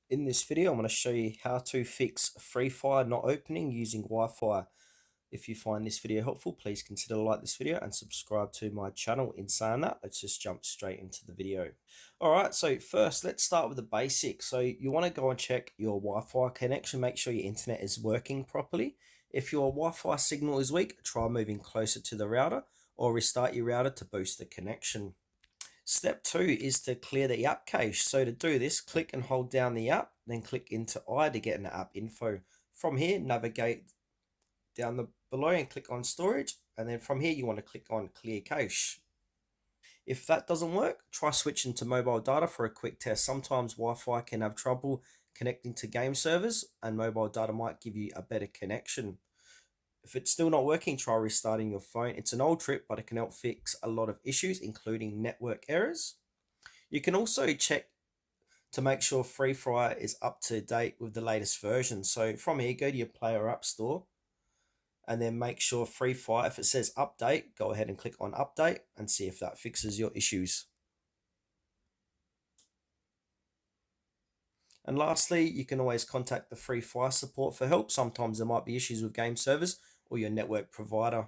In this video, I'm going to show you how to fix Free Fire not opening using Wi-Fi. If you find this video helpful, please consider to like this video and subscribe to my channel. In saying that, let's just jump straight into the video. All right, so first, let's start with the basics. So you want to go and check your Wi-Fi connection, make sure your internet is working properly. If your Wi-Fi signal is weak, try moving closer to the router or restart your router to boost the connection. Step 2 is to clear the app cache. So to do this, click and hold down the app, then click into I to get an app info. From here, navigate down the below and click on storage, and then from here you want to click on clear cache. If that doesn't work, try switching to mobile data for a quick test. Sometimes Wi-Fi can have trouble connecting to game servers, and mobile data might give you a better connection. If it's still not working, try restarting your phone. It's an old trick, but it can help fix a lot of issues, including network errors. You can also check to make sure Free Fire is up to date with the latest version. So from here, go to your Player App Store and then make sure Free Fire, if it says update, go ahead and click on update and see if that fixes your issues. And lastly, you can always contact the Free Fire support for help. Sometimes there might be issues with game servers or your network provider.